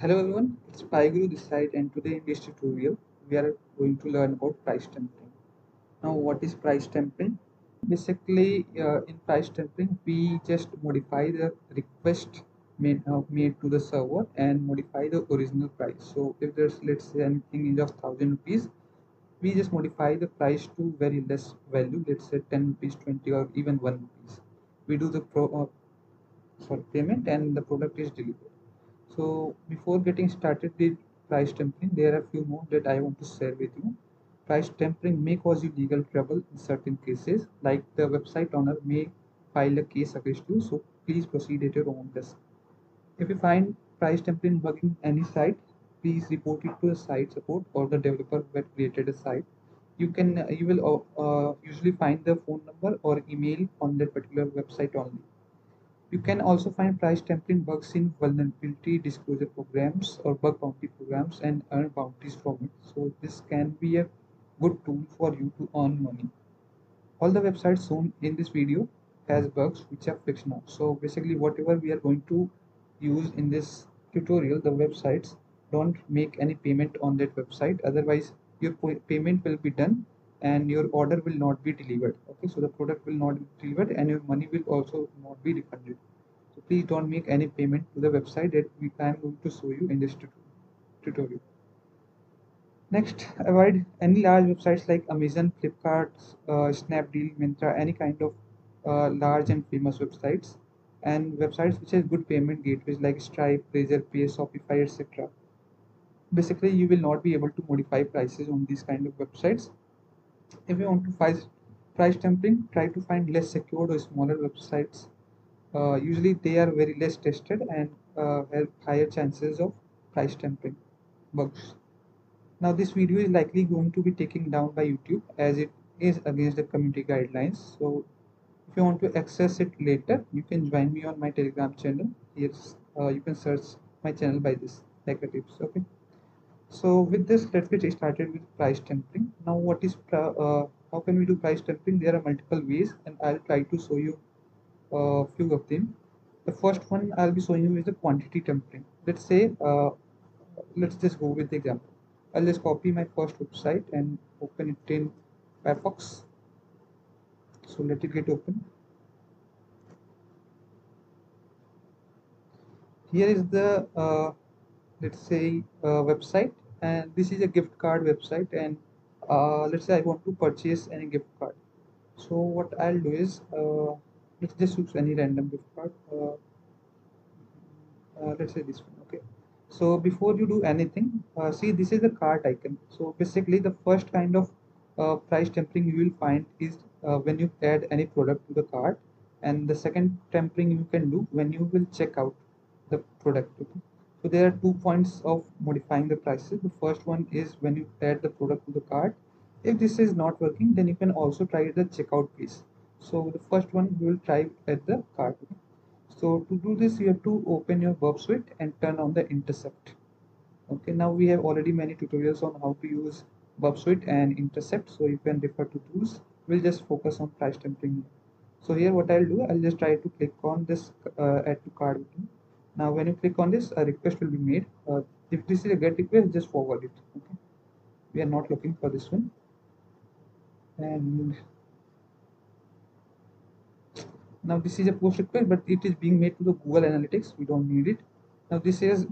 Hello everyone, it's Guru this side, and today in this tutorial we are going to learn about price tampering. Now what is price tampering? Basically in price tampering we just modify the request made to the server and modify the original price. So if there's, let's say, anything is of 1000 rupees, we just modify the price to very less value, let's say 10 rupees, 20 or even 1 rupees. We do the payment and the product is delivered. So before getting started with price tampering, there are a few more that I want to share with you. Price tampering may cause you legal trouble in certain cases, like the website owner may file a case against you, so please proceed at your own risk. If you find price tampering bugging any site, please report it to the site support or the developer that created a site. You will usually find the phone number or email on that particular website only. You can also find price tampering bugs in vulnerability disclosure programs or bug bounty programs and earn bounties from it. So this can be a good tool for you to earn money. All the websites shown in this video has bugs which are fixed now. So basically whatever we are going to use in this tutorial, the websites, don't make any payment on that website. Otherwise your payment will be done and your order will not be delivered. Okay, so the product will not be delivered and your money will also not be refunded. So please don't make any payment to the website that I am going to show you in this tutorial. Next, avoid any large websites like Amazon, Flipkart, Snapdeal, Myntra, any kind of large and famous websites, and websites which have good payment gateways like Stripe, Razorpay, Shopify, etc. Basically, you will not be able to modify prices on these kind of websites. If you want to find price tampering, try to find less secured or smaller websites. Usually, they are very less tested and have higher chances of price tampering bugs. Now this video is likely going to be taken down by YouTube as it is against the community guidelines. So if you want to access it later, you can join me on my Telegram channel. Yes, you can search my channel by this hacker tips. Okay. So with this, let's get started with price tampering. Now what is how can we do price tampering? There are multiple ways, and I'll try to show you a few of them. The first one I'll be showing you is the quantity tampering. Let's just go with the example. I'll just copy my first website and open it in Firefox. So let it get open. Here is the let's say website, and this is a gift card website. And let's say I want to purchase any gift card. So what I'll do is let's just choose any random gift card. Let's say this one. Okay. So before you do anything, see, this is the cart icon. So basically the first kind of price tampering you will find is when you add any product to the cart, and the second tampering you can do when you will check out the product. Okay? So there are 2 points of modifying the prices. The first one is when you add the product to the cart. If this is not working, then you can also try the checkout piece. So the first one you will try at the cart. Okay? So to do this, you have to open your Burp Suite and turn on the intercept. Okay, now we have already many tutorials on how to use Burp Suite and intercept, so you can refer to those. We'll just focus on price tampering. So here what I'll do, I'll just try to click on this add to cart button. Now when you click on this, a request will be made. If this is a get request, just forward it. Okay, we are not looking for this one. And now this is a post request, but it is being made to the Google Analytics. We don't need it. Now this is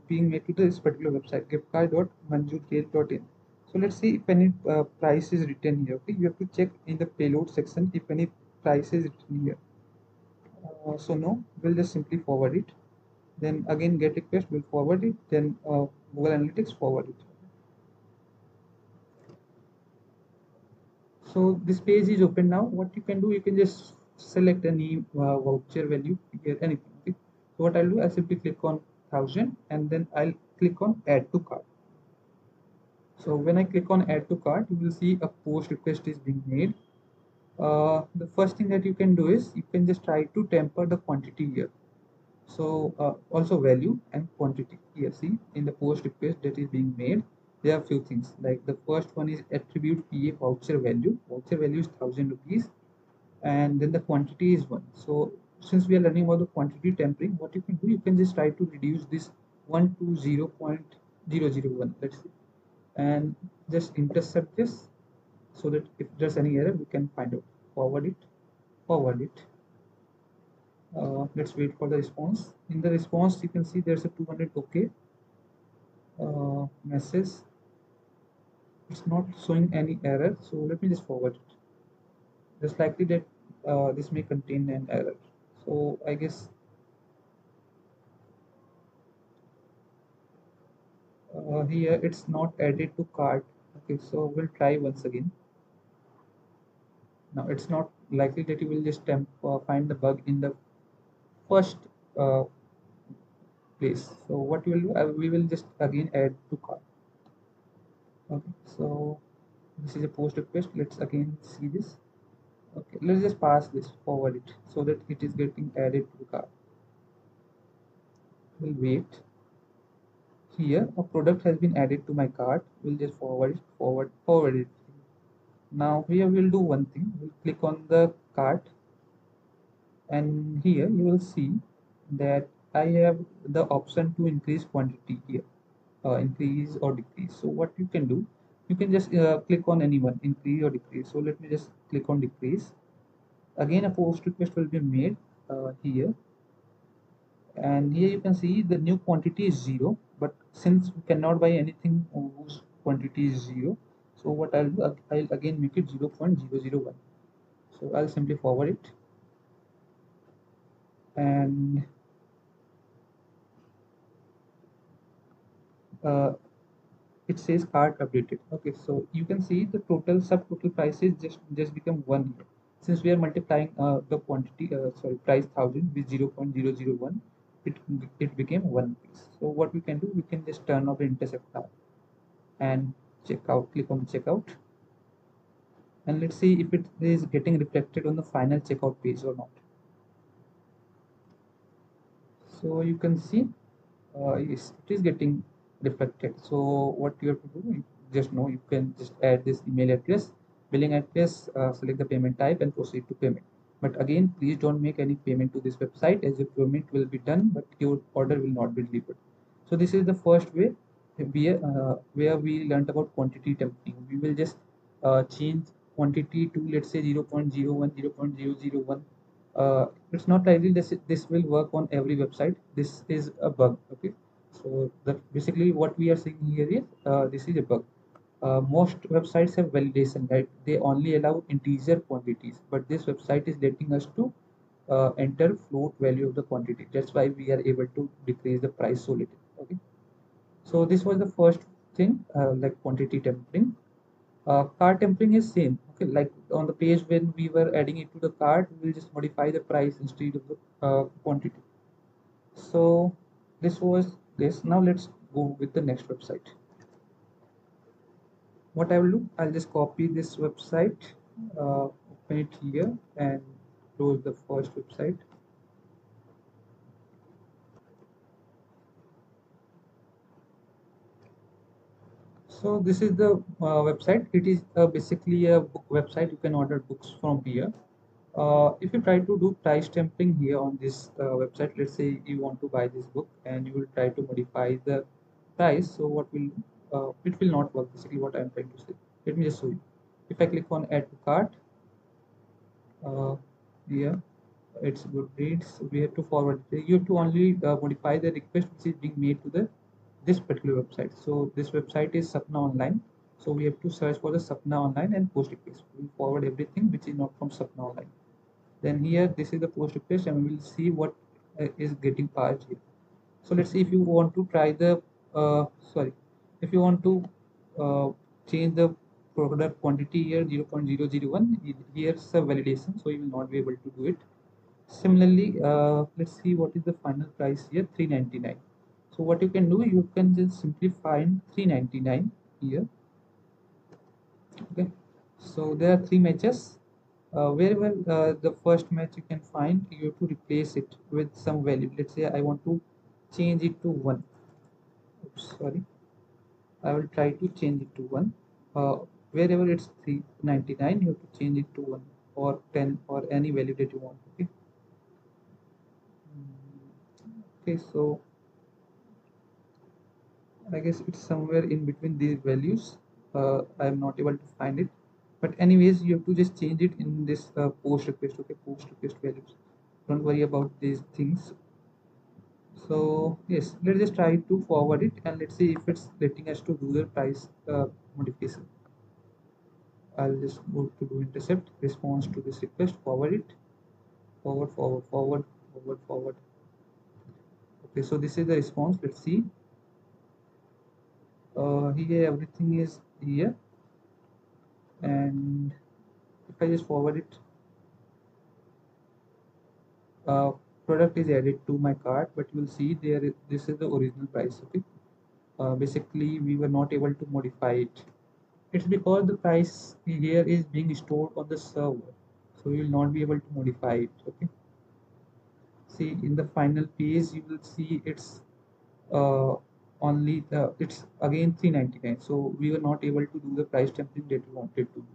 being made to this particular website, giftcard.manjurkale.in. So let's see if any price is written here. Okay, you have to check in the payload section if any price is written here. So no, we'll just simply forward it. Then again get request, will forward it. Then Google Analytics forward it. So this page is open now. What you can do, you can just select any voucher value here, anything. Okay? So what I'll do, I'll simply click on 1000 and then I'll click on add to cart. So when I click on add to cart, you will see a post request is being made. The first thing that you can do is you can just try to temper the quantity here. So also value and quantity here. See, in the post request that is being made, there are few things, like the first one is attribute PA voucher value. Voucher value is 1000 rupees, and then the quantity is 1. So since we are learning about the quantity tampering, what you can do, you can just try to reduce this 120.001, let's see, and just intercept this so that if there's any error we can find out. Forward it. Let's wait for the response. In the response you can see there's a 200 okay message. It's not showing any error, so let me just forward it. It's likely that this may contain an error, so I guess here it's not added to cart. Okay, so we'll try once again. Now it's not likely that you will just find the bug in the first uh, place. So what we will do, we will just again add to cart. Okay, so this is a post request. Let's again see this. Okay, let's just pass this, forward it so that it is getting added to the cart. We'll wait. Here a product has been added to my cart. We'll just forward it. Now here we'll do one thing. We'll click on the cart, and here you will see that I have the option to increase quantity here, increase or decrease. So what you can do, you can just click on any one, increase or decrease. So let me just click on decrease. Again a post request will be made here, and here you can see the new quantity is 0, but since we cannot buy anything whose quantity is 0, so what I'll do, I'll again make it 0.001. So I'll simply forward it, and uh, it says cart updated. Okay, so you can see the total subtotal price is just become 1 here. Since we are multiplying the quantity, sorry, price 1000 with 0.001, it it became 1 piece. So what we can do, we can just turn off the intercept now and check out. Click on checkout, and let's see if it is getting reflected on the final checkout page or not. So you can see yes, it is getting reflected. So what you have to do, you just know, you can just add this email address, billing address, select the payment type and proceed to payment. But again, please don't make any payment to this website, as your payment will be done but your order will not be delivered. So this is the first way where we learned about quantity tempting. We will just change quantity to, let's say, 0.01, 0.001. It's not likely this will work on every website. This is a bug. Okay, so that basically what we are seeing here is this is a bug. Most websites have validation, right? They only allow integer quantities, but this website is letting us to enter float value of the quantity. That's why we are able to decrease the price so little. Okay, so this was the first thing, like quantity tempering. Cart tempering is same. Okay, like on the page when we were adding it to the cart, we will just modify the price instead of the quantity. So this was this. Now let's go with the next website. What I will do, I'll just copy this website, open it here, and close the first website. So this is the website. It is basically a book website. You can order books from here. If you try to do price tempering here on this website, let's say you want to buy this book and you will try to modify the price. So what will it will not work. Basically, what I'm trying to say. Let me just show you. If I click on add to cart, uh, here it's good reads. We have to forward. You have to only modify the request which is being made to the this particular website. So this website is Sapna Online. So we have to search for the Sapna Online and post request. We will forward everything which is not from Sapna Online. Then here this is the post request, and we will see what is getting passed here. So let's see, if you want to try the sorry, if you want to uh, change the product quantity here 0.001, here's a validation, so you will not be able to do it. Similarly, let's see what is the final price here, 399. So what you can do, you can just simply find 399 here. Okay, so there are three matches. Wherever the first match you can find, you have to replace it with some value. Let's say I want to change it to 1. Oops, sorry, I will try to change it to 1. uh, Wherever it's 399, you have to change it to 1 or 10 or any value that you want. Okay. Okay, so I guess it's somewhere in between these values. I am not able to find it, but anyways you have to just change it in this post request. Okay, post request values, don't worry about these things. So yes, let's just try to forward it and let's see if it's letting us to do the price modification. I'll just go to do intercept response to this request, forward it, forward. Okay, so this is the response. Let's see. Here everything is here, and if I just forward it, uh, product is added to my cart, but you will see there this is the original price. Okay, basically we were not able to modify it. It's because the price here is being stored on the server, so you will not be able to modify it. Okay, see in the final page you will see uh, it's again 399, so we were not able to do the price tempering that we wanted to do.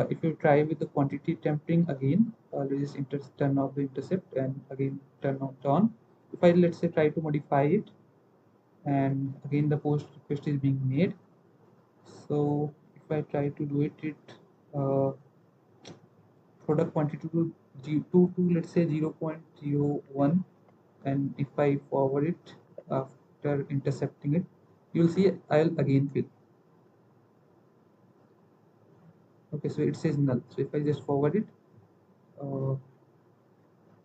If you try with the quantity tempering again, let's just turn off the intercept and again turn on. If I let's say try to modify it, and again the post request is being made. So if I try to do it uh, product quantity to let's say 0.01, and if I forward it after intercepting it, you'll see I'll again fill. Okay, so it says null. So if I just forward it, uh,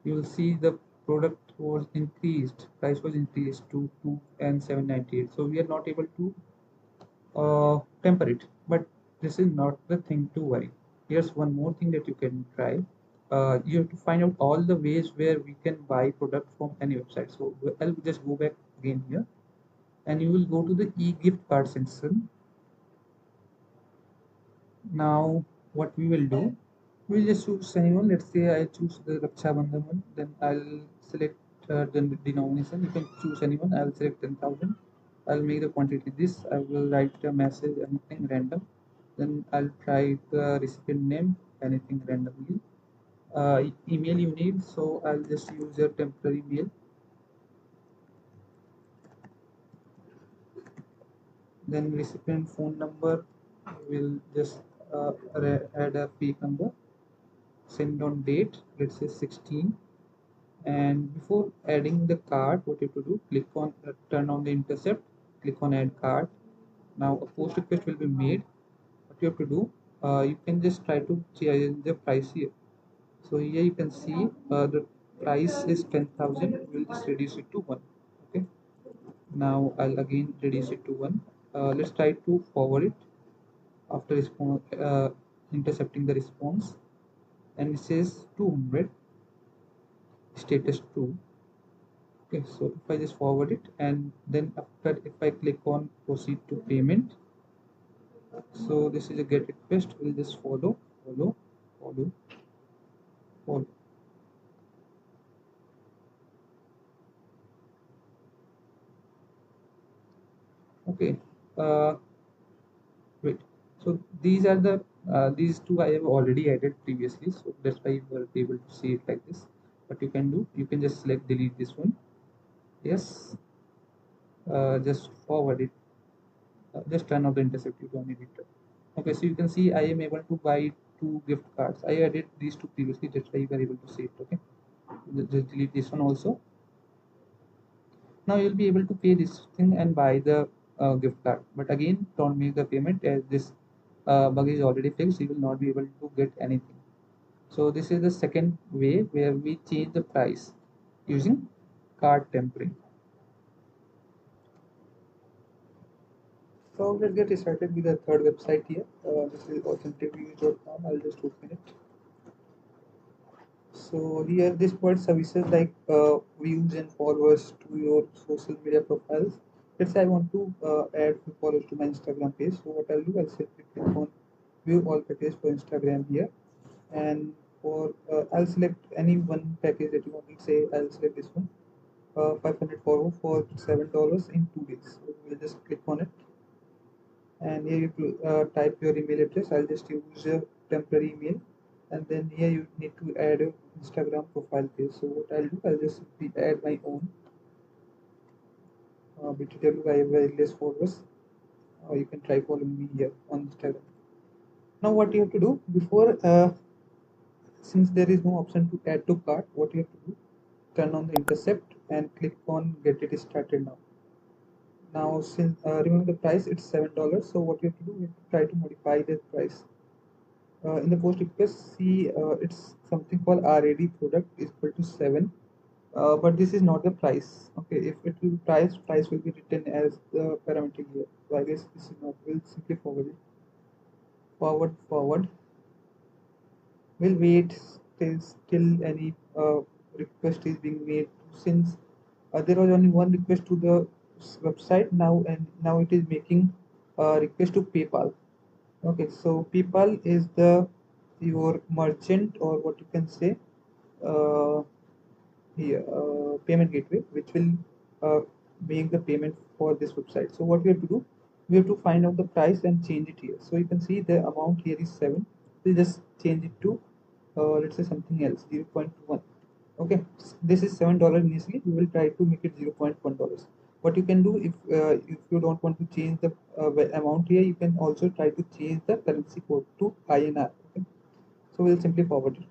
you will see the product was increased, price was increased to 2 and 798. So we are not able to temper it, but this is not the thing to worry. Here's one more thing that you can try. You have to find out all the ways where we can buy product from any website. So I'll just go back again here, and you will go to the e-gift card section. Now what we will do, we'll just choose anyone. Let's say I choose the Raksha Bandhan one, then I'll select the denomination. You can choose anyone. I'll select 10,000. I'll make the quantity this. I will write a message, anything random. Then I'll try the recipient name, anything randomly. Email you need, so I'll just use your temporary mail. Then recipient phone number, will just add a fake number. Send on date, let's say 16. And before adding the card, what you have to do, click on turn on the intercept, click on add card. Now a post request will be made. What you have to do, you can just try to change the price here. So here you can see the price is 10,000. We'll just reduce it to 1. Okay, now I'll again reduce it to 1. Let's try to forward it after intercepting the response, and it says 200 status 2. Okay, so if I just forward it, and then after if I click on proceed to payment, so this is a get request. We'll just follow, follow, follow. Okay, uh, wait. So these are the these two I have already added previously, so that's why you were able to see it like this. What you can do, you can just select delete this one. Yes, just forward it. Just turn off the intercept. You don't need it. Okay, so you can see I am able to buy 2 gift cards. I added these two previously, that's why you were able to see it. Okay, just delete this one also. Now you'll be able to pay this thing and buy the gift card. But again, don't make the payment as this bug is already fixed. You will not be able to get anything. So this is the second way where we change the price using card tempering. So let's get started with the third website here. This is authenticreviews.com. I'll just open it. So here this provides services like views and followers to your social media profiles. Let's say I want to add few followers to my Instagram page. So what I'll do, I'll simply click on view all package for Instagram here, and for I'll select any one package that you want to say. I'll select this one, 500 follow for $7 in 2 days. So we'll just click on it, and here you type your email address. I'll just use your temporary email, and then here you need to add your Instagram profile page. So what I'll do, I'll just simply add my own BTW by wireless followers. You can try following me here on Instagram. Now what you have to do before, since there is no option to add to cart, what you have to do, turn on the intercept and click on get it started now. Now since remember the price, it's $7. So what you have to do, you have to try to modify that price. In the post request, see it's something called RAD product is equal to 7. But this is not the price. Okay, if it will price will be written as the parameter here. So I guess this is not. We'll simply forward it. Forward. We'll wait till any request is being made. Since there was only one request to the website now, and now it is making a request to PayPal. Okay, so PayPal is the your merchant, or what you can say, uh, here payment gateway, which will uh, make the payment for this website. So what we have to do, we have to find out the price and change it here. So you can see the amount here is 7. We'll just change it to let's say something else, 0.1. Okay, this is $7 initially. We will try to make it $0.1. What you can do, if you don't want to change the amount here, you can also try to change the currency code to INR. Okay, so we'll simply forward it.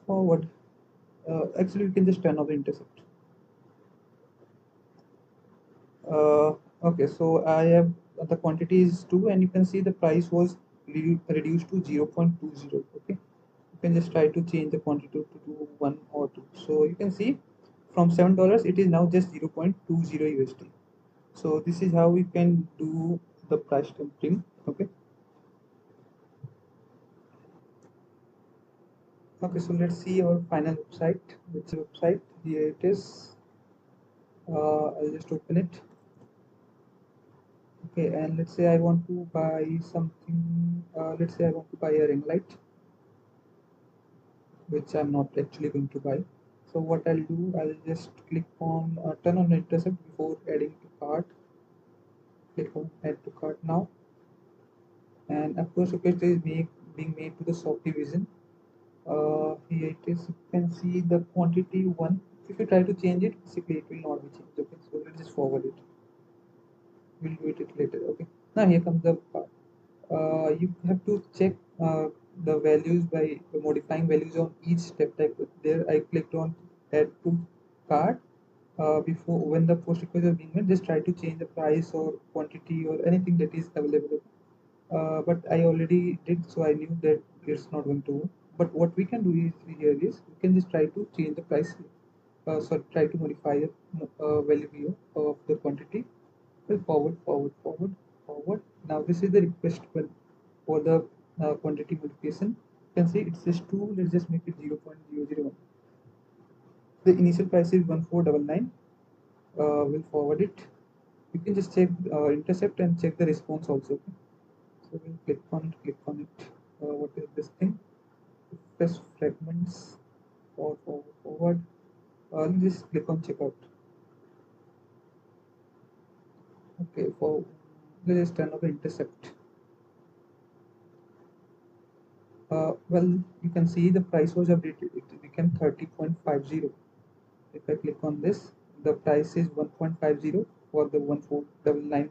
Forward. Actually, we can just turn off the intercept. Okay, so I have the quantity is 2, and you can see the price was reduced to 0.20. Okay, you can just try to change the quantity to 1 or 2. So you can see from $7 it is now just 0.20 USD. So this is how we can do the price tempting. Okay. Okay, so let's see our final website. Which website? Here it is. I'll just open it. Okay, and let's say I want to buy something. Let's say I want to buy a ring light, which I'm not actually going to buy. So what I'll do, I'll just click on turn on intercept before adding to cart. Click on add to cart now, and of course request is being made to the shop division. Here it is. You can see the quantity 1. If you try to change it, basically it will not be changed. Okay, so let's just forward it. We'll do it later. Okay, now here comes the part. You have to check the values by modifying values on each step. Like there I clicked on add to cart. Before, when the post request is being made, just try to change the price or quantity or anything that is available. But I already did, so I knew that it's not going to work. But what we can do is here is we can just try to change the price. So try to modify the value here of the quantity. Well, forward. Now this is the request for the quantity modification. You can see it's just 2. Let's just make it 0.001. The initial price is 1499. We'll forward it. You can just check intercept and check the response also. Okay? So we'll click on it. What is this thing? Press fragments forward. Just click on checkout. Okay, for let's just turn off the intercept. Well, you can see the price was updated. It became 30.50. If I click on this, the price is 1.50 for the 1499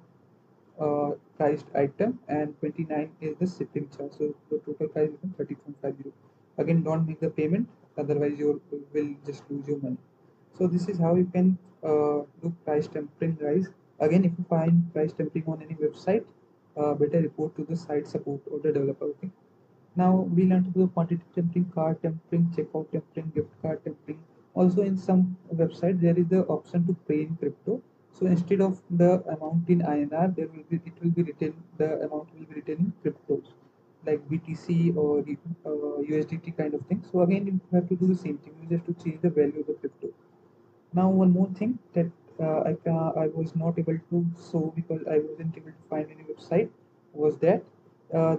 priced item, and 29 is the shipping charge. So the total price becomes 30.50. Again, don't make the payment, otherwise you will just lose your money. So this is how you can do price tempering, guys. Again, if you find price tempering on any website, better report to the site support or the developer. Okay. Now we learned to do quantity tempering, cart tempering, checkout tempering, gift card tempering. Also in some website there is the option to pay in crypto. So instead of the amount in INR, it will be written, the amount will be written in cryptos like BTC or USDT kind of thing. So again you have to do the same thing. You just to change the value of the crypto. Now one more thing that I was not able to show because I wasn't able to find any website was that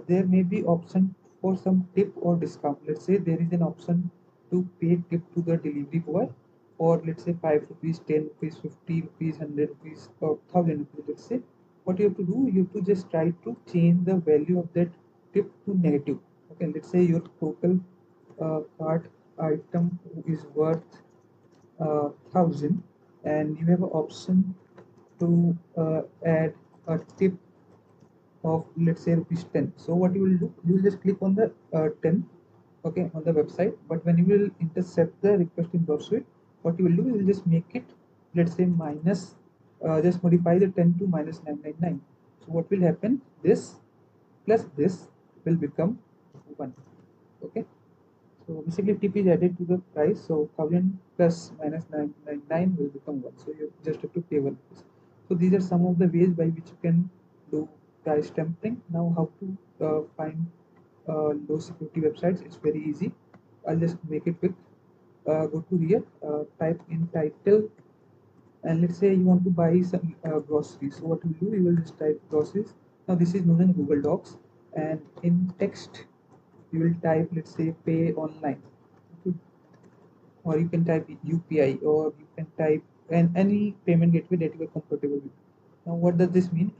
there may be option for some tip or discount. Let's say there is an option to pay tip to the delivery boy for, let's say, 5 rupees, 10 rupees, 50 rupees, 100 rupees, or 1000 rupees. Let's say what you have to do, you have to just try to change the value of that tip to negative. Okay, let's say your total cart item is worth 1000, and you have an option to add a tip of, let's say, rupees 10. So what you will do, you will just click on the 10, okay, on the website. But when you will intercept the request in browser, what you will do, you will just make it, let's say, minus, just modify the 10 to minus 999. So what will happen, this plus this will become 1, okay. So basically tip is added to the price, so 1000 plus minus 999 will become 1. So you just have to pay 1 rupees. So these are some of the ways by which you can do price tampering. Now how to find low security websites, it's very easy. I'll just make it quick. Go to here, type in title, and let's say you want to buy some groceries. So what you do, you will just type groceries. Now this is known as Google Docs, and in text you will type, let's say, pay online. Okay, or you can type UPI, or you can type any payment gateway that you are comfortable with. Now, what does this mean?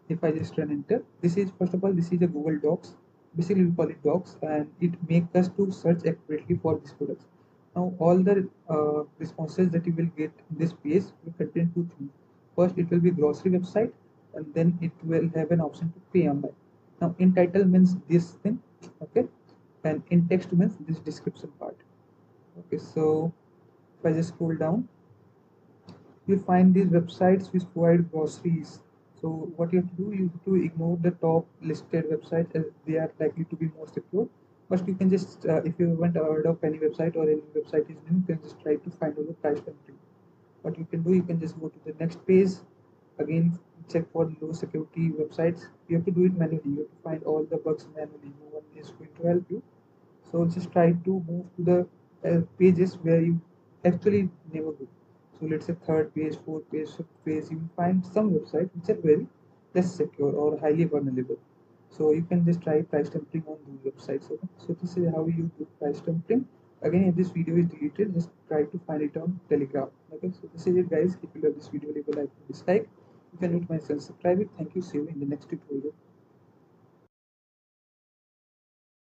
If I just run enter, this is, first of all, this is a Google Docs. Basically, we call it Docs, and it makes us to search accurately for these products. Now, all the responses that you will get in this page will contain two things. First, it will be grocery website, and then it will have an option to pay online. Now, in title means this thing, okay, and in text means this description part. Okay, so if I just scroll down, you find these websites which provide groceries. So what you have to do, you have to ignore the top listed websites as they are likely to be more secure. But you can just, if you haven't heard of any website, or any website is new, you can just try to find out the price country. What you can do, you can just go to the next page. Again, check for low security websites. You have to do it manually. You have to find all the bugs manually. No one is going to help you. So just try to move to the pages where you actually never go. So let's say third page, fourth page, fifth page, you will find some websites which are very less secure or highly vulnerable. So you can just try price tampering on those websites. Okay? So this is how you do price tampering. Again, if this video is deleted, just try to find it on Telegram. Okay, so this is it, guys. If you love this video, leave a like and dislike. You can hit my channel, subscribe it. Thank you. See you in the next tutorial.